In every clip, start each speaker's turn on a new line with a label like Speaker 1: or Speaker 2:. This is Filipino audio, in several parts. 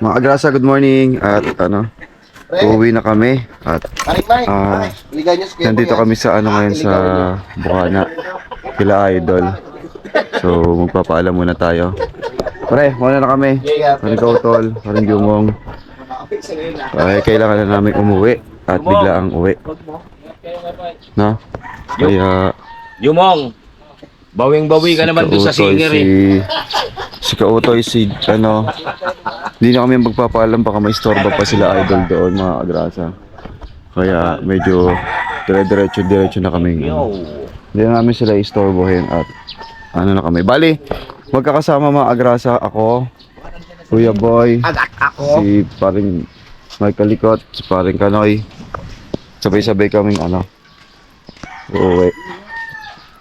Speaker 1: Mga agrasa, good morning. At uuwi na kami. At nandito kami sa ngayon sa Bukana. Kila Idol. So magpapaalam muna tayo. Pre, muna na kami. Parang Kautol, parang Jumong. Kailangan na namin umuwi. At bigla ang uwi. No? Kaya
Speaker 2: Jumong, bawing-bawi ka naman doon sa singer eh.
Speaker 1: Si Kautoy, hindi na kami magpapaalam, baka may istorbo pa sila Idol doon, mga agrasa. Kaya medyo diretso na kami. Hindi na namin sila istorbohin at na kami. Bali, magkakasama mga agrasa, ako, Kuya Boy, si paring Michael Likot, si paring Kanoy. Sabay-sabay kaming uuwi.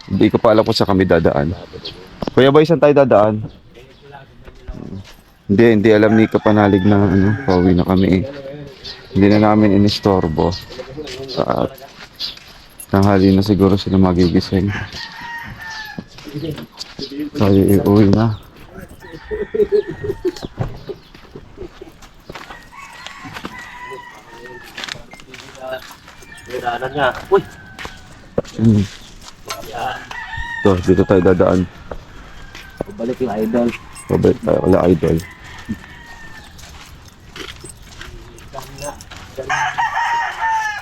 Speaker 1: Hindi ko pa alam kung saan kami dadaan. Kuya Boy, saan tayo dadaan? Hindi alam ni Kapanalig na pauwi na kami eh. Hindi na namin inistorbo. At tanghali na siguro sila magigising. Tayo iuwi na.
Speaker 2: Uy!
Speaker 1: Ito, dito tayo dadaan.
Speaker 2: Balik yung Idol.
Speaker 1: Pabalik tayo kala Idol.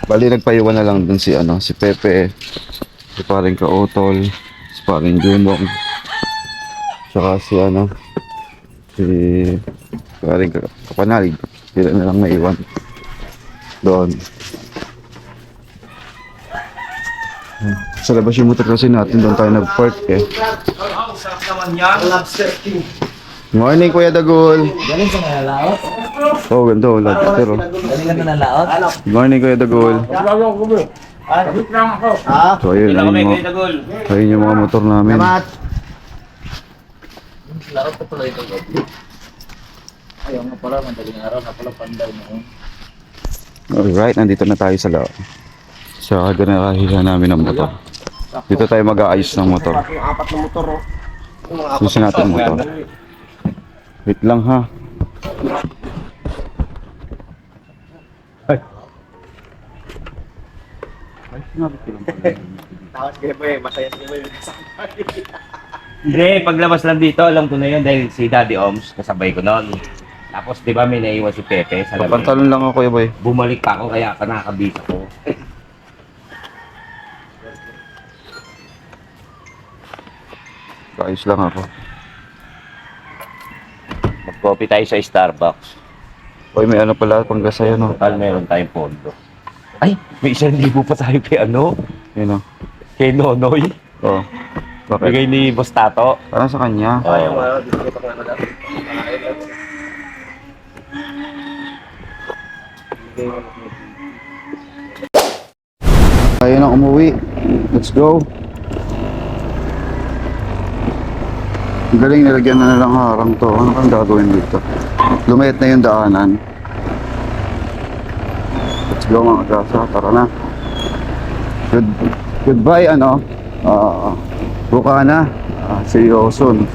Speaker 1: Bali, nagpaiwan na lang dun si Pepe, si paring Kautol, si paring Jumong, saka si paring Kapanalig. Sila na lang naiwan doon. Sa labas yung motor kasi natin, doon tayo nag-park eh.
Speaker 2: Sarap naman yan.
Speaker 1: Morning, Kuya Dagol.
Speaker 3: Galing ka nalalaot?
Speaker 1: Oh, ganda, wala pero.
Speaker 3: Galing ka nalalaot?
Speaker 1: Good morning, Kuya Dagol. So, ayun, ayun yung mga motor namin.
Speaker 3: Laot ko pala ito. Ayaw nga pala, madaling araw na pala pandaw mo.
Speaker 1: Alright, nandito na tayo sa loob. Sa ganarahihan namin ng motor. Dito tayo mag-aayos ng motor.
Speaker 2: Apat na motor oh.
Speaker 1: Susin natin ang motor. Wait lang ha.
Speaker 2: Tapos kayo po eh, masaya siya mo yung kasama. Hindi, paglabas lang dito, alam ko na yun dahil si Daddy Oms, kasabay ko noon. Tapos di ba may naiwan si Pepe sa lamig.
Speaker 1: Pantalon lang ako, Kuya Boy.
Speaker 2: Bumalik pa ako kaya nakakabisa ko.
Speaker 1: Ayos lang ako.
Speaker 2: Mag-coffee tayo sa Starbucks.
Speaker 1: Boy, may pala, panggasaya no.
Speaker 2: Total, meron tayong pondo. Ay, may 1,000 pa tayo kay
Speaker 1: Yun o.
Speaker 2: kay Nonoy.
Speaker 1: Oh. Bakit?
Speaker 2: Bigay ni Boss Tato.
Speaker 1: Parang sa kanya. Tayo na umuwi. Let's go. Ang galing, nilagyan na lang harang to. Ano kang gagawin dito? Lumayat na yung daanan. Let's go mga kasa. Tara na. Goodbye Bukana. See you soon.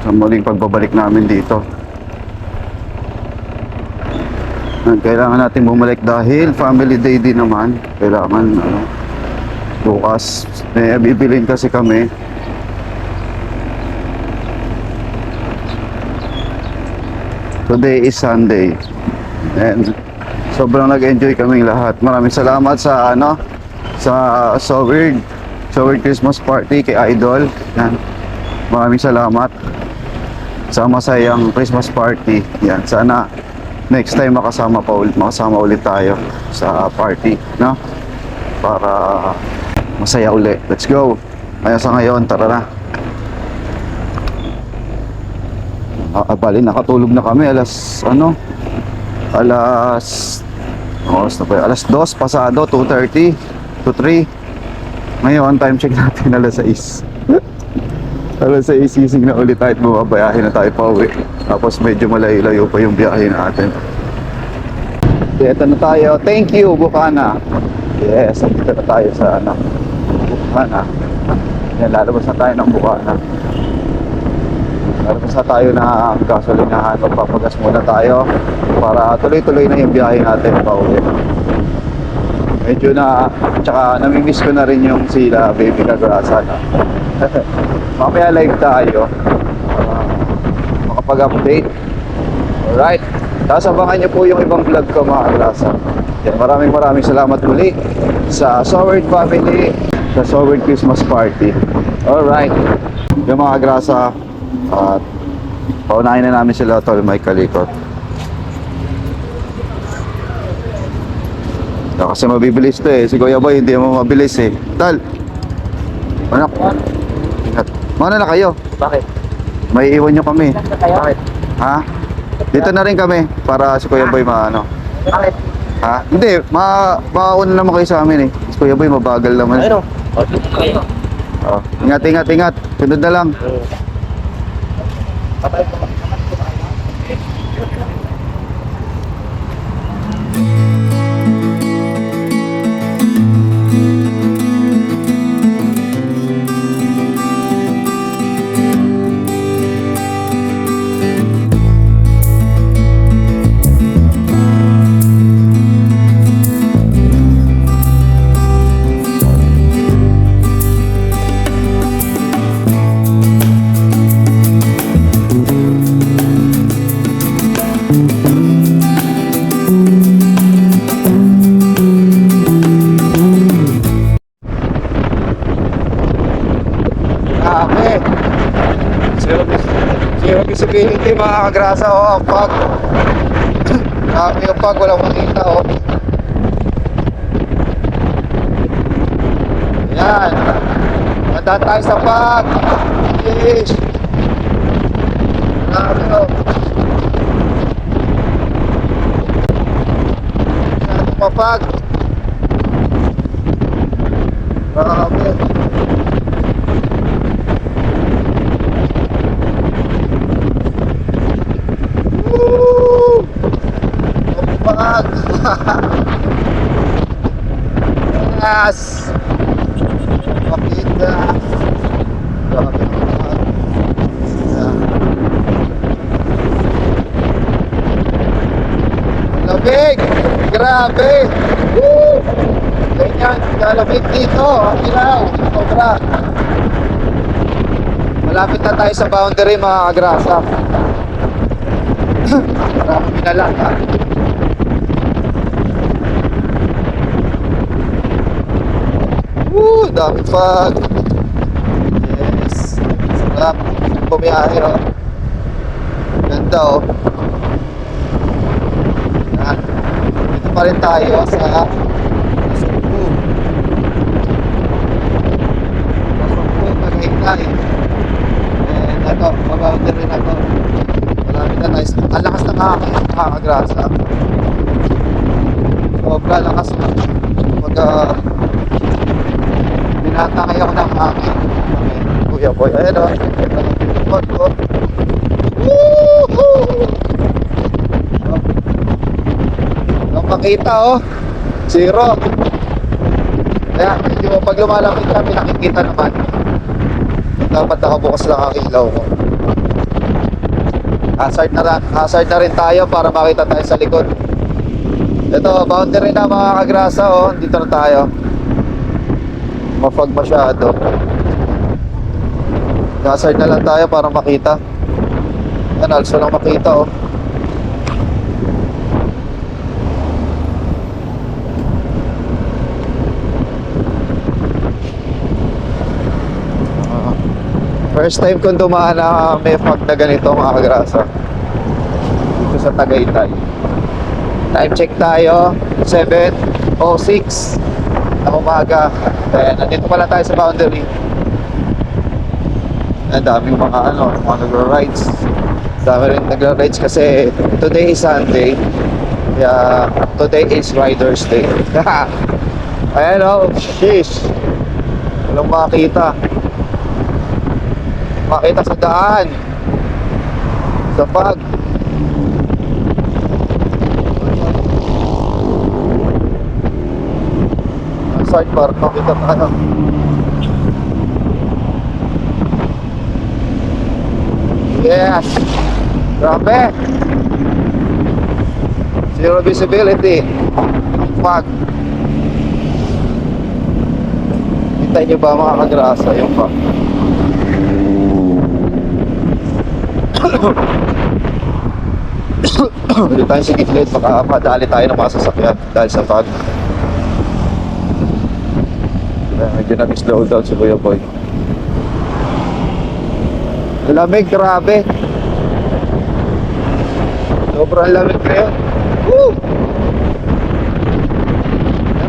Speaker 1: Sa muling pagbabalik namin dito. Kailangan natin bumalik dahil family day din naman. Kailangan bukas may bibilin kasi kami. Today is Sunday and sobrang nag-enjoy kaming lahat. Maraming salamat sa So Weird Christmas Party kay Idol. Yan. Maraming salamat sa masayang Christmas party. Yan, sana next time makasama ulit tayo sa party, no? Para masaya ulit. Let's go. Kaya sa ngayon, tara na. Bali, nakatulog na kami alas 2 pasado, 2:30 to 3. Ngayon, time check natin alas 6. Alas 6, gising na ulit tayo at bumabayahin na tayo pa uwi. Tapos medyo malayo-layo pa yung biyahe natin. Dito na tayo. Thank you, Bukana. Yes, dito na tayo sa Bukana. Yan, lalabas na tayo ng Bukana. Meron sa tayo na gasolinahan. Magpapagas muna tayo para tuloy-tuloy na yung biyahe natin pauwi. Medyo na, tsaka namimiss ko na rin yung sila baby Kagrasa na. Mamaya live tayo para makapag-update. Alright. Tapos abangan nyo po yung ibang vlog ko mga Kagrasa. Yan, maraming salamat muli sa Soward family, sa Soward Christmas Party. Alright. Yung mga Kagrasa, at paunahin na namin sila tol may kalikot. Kasi mabibilis to eh. Si Kuya Boy hindi mo mabilis eh. Tal! Anak! Ingat. Mauna na kayo.
Speaker 3: Bakit?
Speaker 1: May iwan nyo kami.
Speaker 3: Bakit?
Speaker 1: Ha? Dito na rin kami para si Kuya Boy maano.
Speaker 3: Bakit?
Speaker 1: Ha? Hindi, mauna naman kayo sa amin eh. Si Kuya Boy mabagal naman.
Speaker 3: Ayun o. Dito na kayo.
Speaker 1: Oh, ingat. Sunod na lang.
Speaker 3: Patay ko.
Speaker 1: Grabe. Zero visibility mga Kagrasa. Oh, ang pag. Grabe yung pag. Walang makita oh. Yan. Manda tayo sa pag. Yes. Grabe oh. Yan ang mapag. Grabe. Pag. Yes. Makita. Grabe naman. Lamig. Grabe. Woo! Ganyan. Kalamig dito. Ang ilaw. Sobra. Malapit na tayo sa boundary mga Kagrasa. Marami minalang ha. Woo! Dami pag. Yes. Sarap. Bumiyahe oh. Ganda oh. Yan. Dito pa rin tayo sa Pasumpu. Pasumpu, Tagaytay. And ito, maboundary na to. Malapit na tayo. Ang lakas ng hangin, mga Kagrasa. Sobra lakas. Binatangay ako ng hangin. Kuya Boy, ayan o. Woohoo! Ang makita oh. Zero. Kaya pag lumalapit kami nakikita naman. Dapat nakabukas lang ang ilaw ko. Hazard na rin tayo para makita tayo sa likod. Ito, boundary na mga Kagrasa oh. Dito na tayo. Mafag masyado. Hazard na lang tayo para makita. Yan, also lang makita oh. First time kong dumaan na may fog na ganito mga Kagrasa. Dito sa Tagaytay. Time check tayo, 7:06 na umaga. Nandito pala tayo sa boundary. Ang daming mga mga nagra-rides. Dami rin nagra-rides kasi today is Sunday. Kaya today is Riders Day. Ayan o, sheesh. Walang makita. Makita sa daan. Sa pag. Sidebar, makita tayo. Yes. Grabe. Zero visibility. Fog. Kita nyo ba mga kagrasa yung fog? Hindi tayo sigitlit, baka padali tayo ng mga sasakyan dahil sa fog. Medyo nag-slow down si Kuya Boy. Lamig, grabe. Sobrang lamig ngayon. Woo!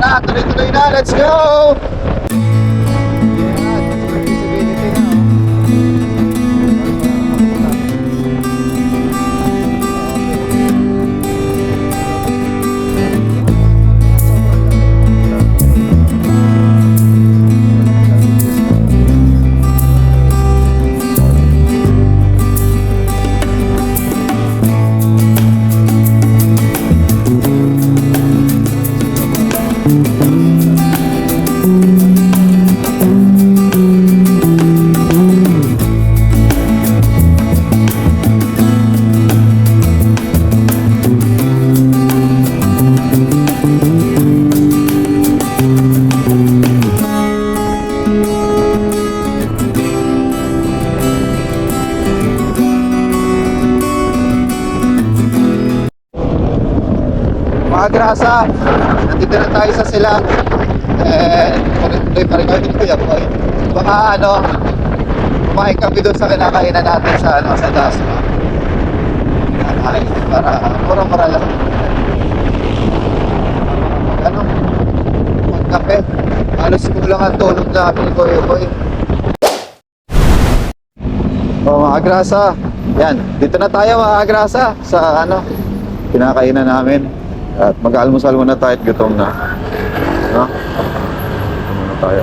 Speaker 1: Tara, tuloy-tuloy na. Let's go! Mga grasa, nandito na tayo sa sila. Tuloy pa rin kami dito, Kuya Boy. Baka kumain kami doon sa kinakainan natin sa Dasma. Kinakain para mura-mura lang. Magkape. Halos kulang ang tulog namin, Kuya Boy. Mga grasa, yan, dito na tayo mga grasa sa kinakainan namin. At mag-almusal muna tayo at gutom na. Gutom muna tayo.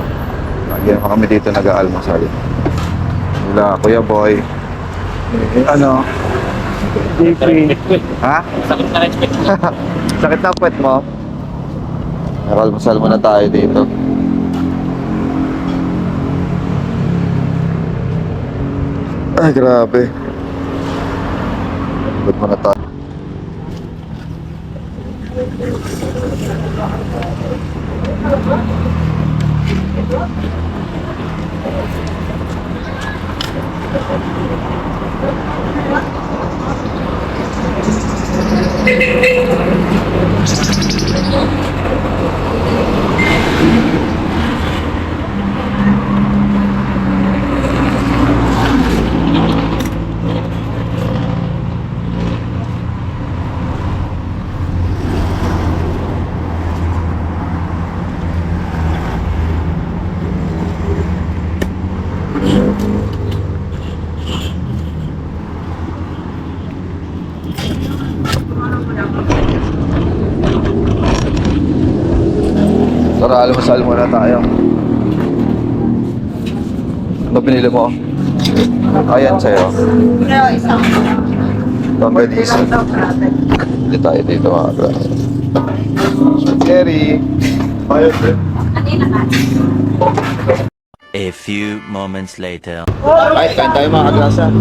Speaker 1: Lagi naman kami dito nag-aalmusal. Wala, Kuya Boy. JP. Ha?
Speaker 3: Sakit na respect.
Speaker 1: Sakit na puwet mo? Nag-almusal muna tayo dito. Ay, grabe. Gutom muna tayo. Tara, almusal muna tayo. Ano pinili mo? Ayan sa'yo. Panggadisi. Hindi tayo dito mga grasa. Spaghetti.
Speaker 4: A few moments later.
Speaker 1: Kahit kain tayo mga grasa.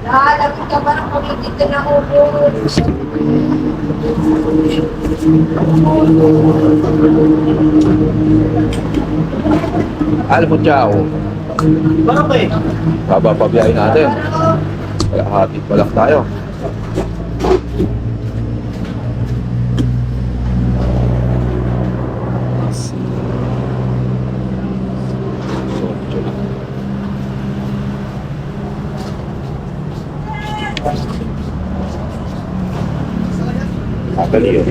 Speaker 5: Lalapit ka ba ng pagiging na upo?
Speaker 1: Alam mo, Chow.
Speaker 3: Bakit?
Speaker 1: Babapabiyahin natin. Kaya hati pa lang tayo.
Speaker 2: Akali yun.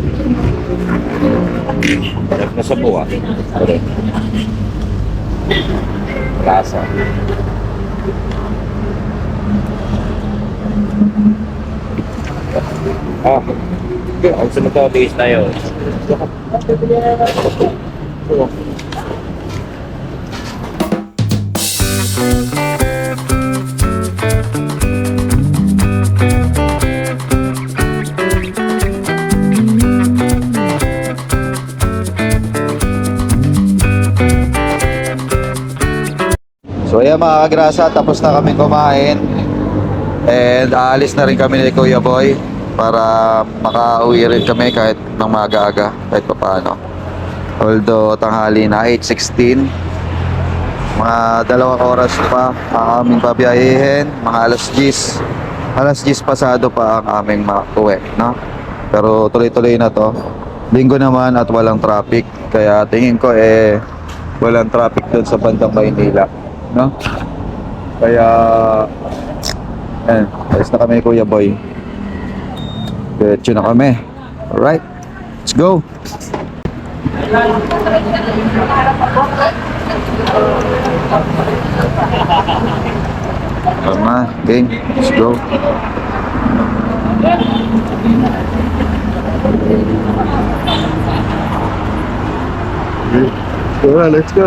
Speaker 2: Nasa buwa. Correct. Lasa. Okay, ang sunod ko, base tayo.
Speaker 6: mga kagrasa, tapos na kami kumain. And aalis na rin kami ni Kuya Boy para makauwi rin kami kahit ng maaga-aga, kahit pa paano. Although tanghali na, 8:16. Mga 2 oras pa ang aming pabiyahihin, mga alas 10. Alas 10 pasado pa ang aming mauwi, no? Pero tuloy-tuloy na to. Linggo naman at walang traffic. Kaya tingin ko walang traffic doon sa bandang Maynila, no? Kaya alis na kami, Kuya Boy. Diretso na kami. Alright, let's go. Tama, game, let's go.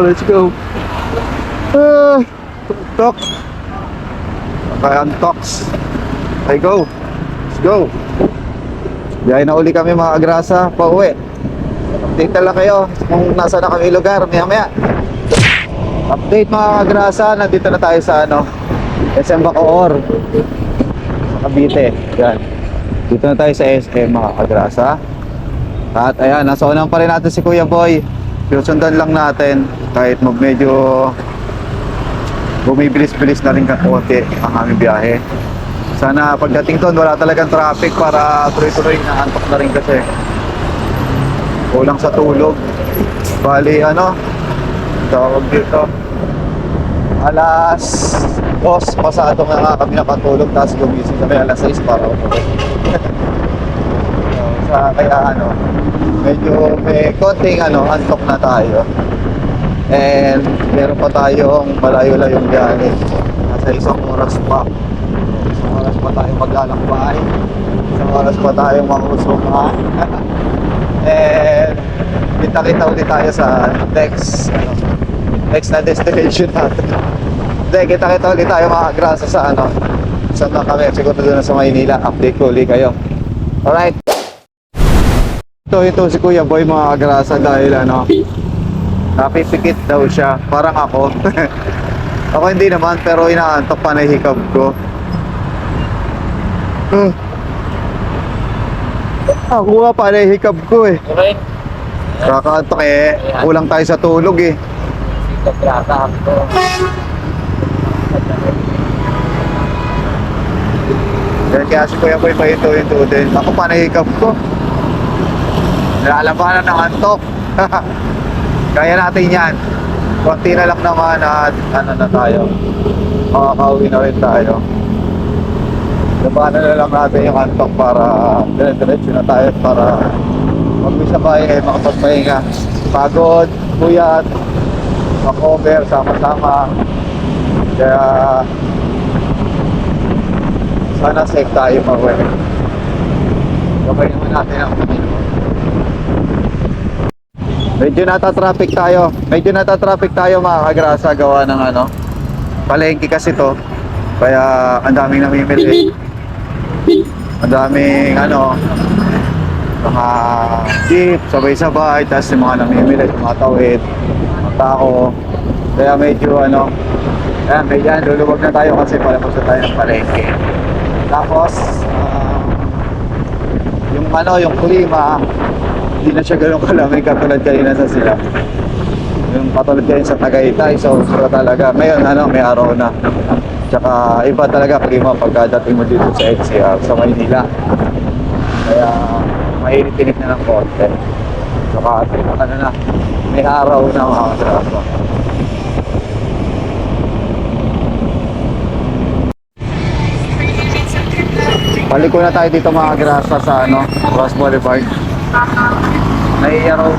Speaker 6: Let's go. Tok. Kaya Antox. Okay, go. Let's go. Biyahe na uli kami mga agrasa, pauwi. Update na lang kayo kung nasa na kami lugar, maya. Update mga agrasa, nandito na tayo sa SM Bacoor, sa Cavite. Yan. Dito na tayo sa SM mga agrasa. At ayan, nasa unang pa rin natin si Kuya Boy. Susundan lang natin kahit medyo bumibilis-bilis na rin konti ang aming biyahe. Sana pagdating doon wala talagang traffic para tuloy-tuloy na antok na rin kasi kulang sa tulog. Bali tawag dito, alas 2 pasado nga kami nakatulog, tapos gumising kami alas 6 para umuwi. Kaya medyo may konting antok na tayo. And meron pa tayong malayo-layong biyahe. Nasa 1 oras pa. 1 oras pa tayo maglalakbay. 1 oras pa tayo mangusuma. And kita-kita ulit tayo sa next na destination natin. Hindi, kita-kita ulit tayo mga grasa sa saan na kami. Siguro doon sa Maynila. Update ko ulit kayo. Alright. Ito si Kuya Boy mga agrasa dahil napipikit daw siya, parang ako. Ako hindi naman, pero inaantok pa na hikab ko. Ako nga pa na hikab ko
Speaker 3: Okay.
Speaker 6: Kakaantok kulang tayo sa tulog
Speaker 3: Kagrasa ako.
Speaker 6: Kaya si Kuya Boy pahinto-hinto din. Ako pa na hikab ko. Nalalabanan ng antok. Kaya natin yan. Konti na lang naman at na tayo. Makakauwi na rin tayo. Labanan na lang natin yung antok para dire-diretso na tayo para mag-uwi sa bahay makapagpahinga. Pagod, puyat, makover, sama-sama. Kaya sana safe tayo mag-uwi. Gabay naman natin ang Panginoon. Medyo nata-traffic tayo mga kagrasa gawa ng palengke kasi to. Kaya ang daming namimili. Ang daming mga jeep, sabay-sabay, tapos yung mga namimili, tumatawid, mga tao. Kaya medyo luluwag na tayo kasi palapos na tayo ng palengke. Tapos yung klima, hindi na siya ganun kalamig katulad kanina sa sila. Yung katulad kanina sa Tagaytay, so talaga. Ngayon may araw na. Tsaka iba talaga klima pagkadating mo dito sa NCR, sa Maynila. Kaya mainit-init na ng konti. Tsaka may araw na mga kasama. Paliko na tayo dito mga grasa sa Ross Boulevard. Naiya raw.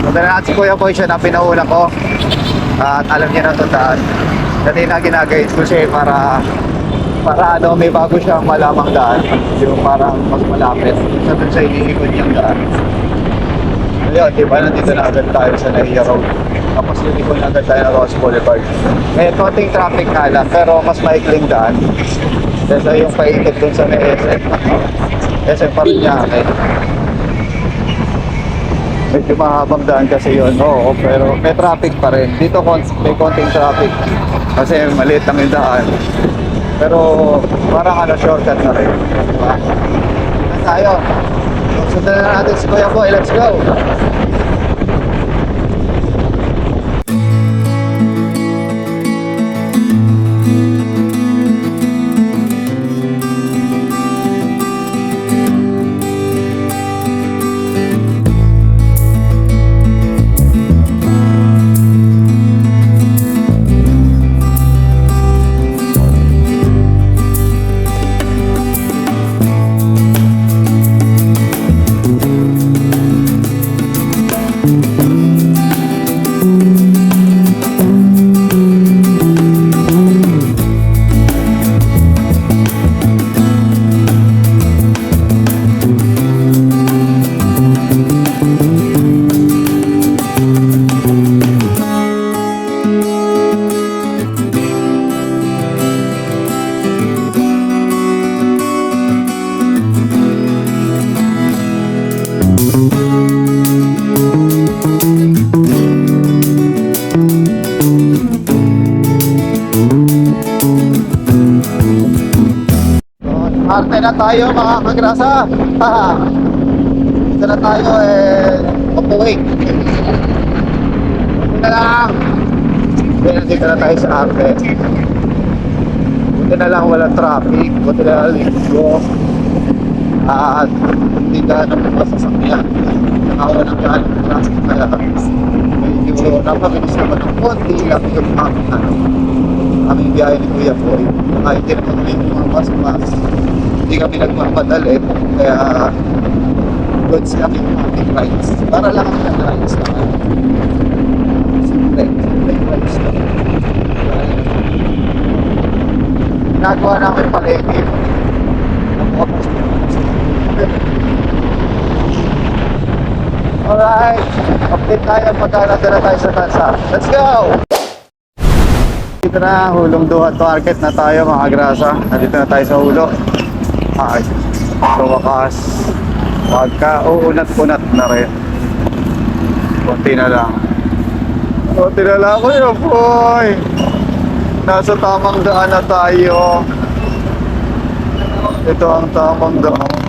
Speaker 6: Madalaan si Kuya Boy siya na pinauna ko. At alam niya na ito daan. Kanina ginagayad ko siya para may bago siyang malamang daan. Yung parang mas malapit. Sa dun sa iniikot niyang daan. Ngayon, diba nandito na agad tayo sa Naiya Road. Tapos liliko na agad tayo na Ross Boulevard. May konting traffic nga lang, pero mas maikling daan. Kasi yung paikot dun sa SM. SM pa rin niya. Medyo mahabang daan kasi yun. Oo, pero may traffic pa rin. Dito may konting traffic. Kasi maliit lang yung daan. Pero parang shortcut na rin. Diba? Na tayo. Sundan na natin si Kuya Boy. Let's go! Arte na tayo mga kagrasa. Dito na tayo papuwing. Buti na lang. Dito na tayo sa arte. Buti na lang walang traffic. Buti na lang linggo. At hindi ka nang masasakyan. Nakawa ng daan ng traffic. Kaya medyo napabilis naman ng konti. Lang yung aming biyahe ni Kuya Boy. Kahit din naman may mga mas hindi kami nagmamadali, kaya goods lang yung aming rides. Para lang kami nag-rides naman. Simple rides lang. Ginagawa namin palengke. Alright, update tayo pagka na tayo sa tansa. Let's go! Dito na, Hulong Duhat Market na tayo mga grasa. Nandito na tayo sa Hulo. Ay, sa wakas, pagka-uunat-unat na rin. Kunti na lang. Kunti na lang, Kuya Boy. Nasa tamang daan na tayo. Ito ang tamang daan.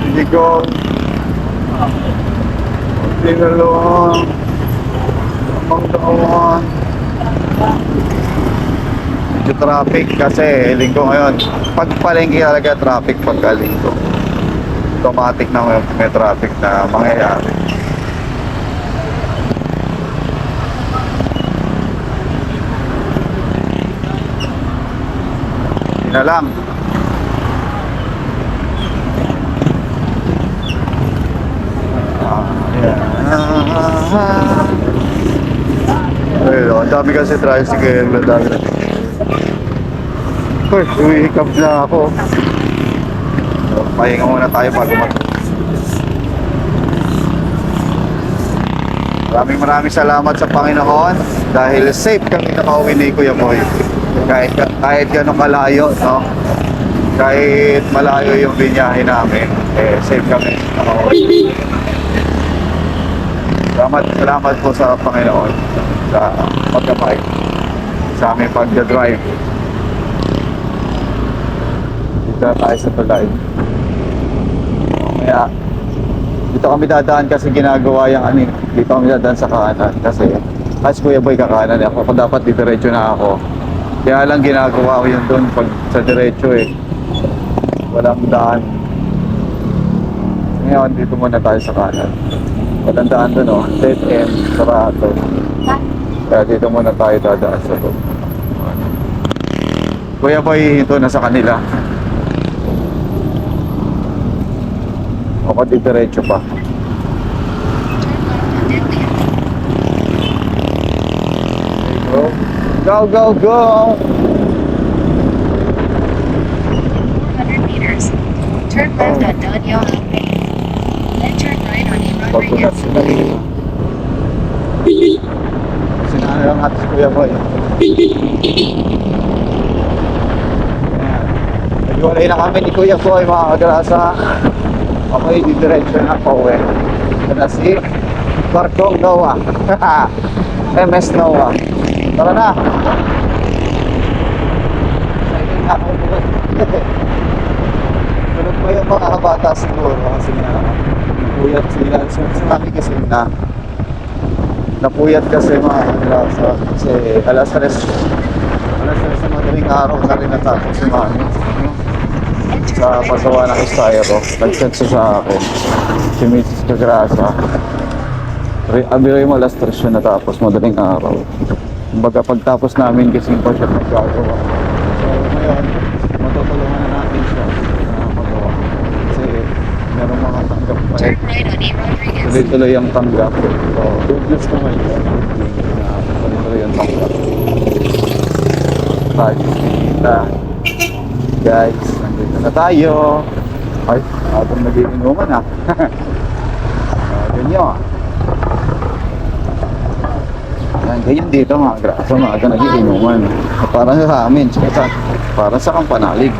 Speaker 6: Hindi ko. Kunti na lang. Tamang daan. Medyo traffic kasi linggo ngayon. Pag palengke talaga traffic pagka linggo. Automatic na may traffic na mangyayari. Hindi na lang. Ayun, ang dami kasi tricycle na dami. Uy, uwi-hiccup na ako. So, pahinga muna tayo bago Maraming salamat sa Panginoon dahil safe kami nakauwi ni Kuya Boy. Kahit gano'ng kalayo, no? Kahit malayo yung binyahe namin, safe kami nakauwi. Salamat po sa Panginoon sa pagkabay sa aming pagdadrive. Dito tayo sa tulay. Kaya dito kami dadaan kasi ginagawa yung dito kami dadaan sa kanan kasi Kuya Boy kakanan ako dapat diretso na ako. Kaya lang ginagawa ko yun doon pag sa diretso walang daan. Ngayon dito muna tayo sa kanan. Walang daan doon dead end, sarado. Kaya dito muna tayo dadaan sa doon. Kuya Boy ito na sa kanila. Ako di diretso pa. Go, go, go!
Speaker 5: 400 meters. Turn left on Daniel Highway. Then turn right on Rodriguez.
Speaker 6: Pagkulat sila dito. Sinana lang natin si Kuya Boy. Nagwalay na kami ni Kuya Boy mga kagrasa. Okay, didiretso na po Ito na si Barkong Noah. MS Noah. Tara na. Excited na ako. Sunod pa yung mga bata siguro kasi nga napuyat sila. Sinabi kasi na napuyat kasi mga agrasa kasi alas 3 sa madaling araw na rin natapos si Mami sa paggawa ng styro. Nag-send siya sa akin si Mrs. Cagrasa. Abiray mo alas 3 siya natapos madaling araw. Kumbaga pagtapos namin kasi pa siya nagagawa. So ngayon matutulungan na natin siya na magawa kasi meron mga tanggap pa
Speaker 5: Turn right on E. Rodriguez.
Speaker 6: tuloy-tuloy ang tanggap. So good news naman yun na tuloy-tuloy ang tanggap. Tayo kita guys, nandito na tayo. Ay, atong nag-iinuman ha. Ganyan. Yan, ganyan dito mga grasa, mga nag-iinuman. Para sa amin, para sa Kampanalig.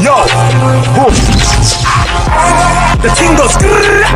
Speaker 7: Yo! Boom! The thing goes.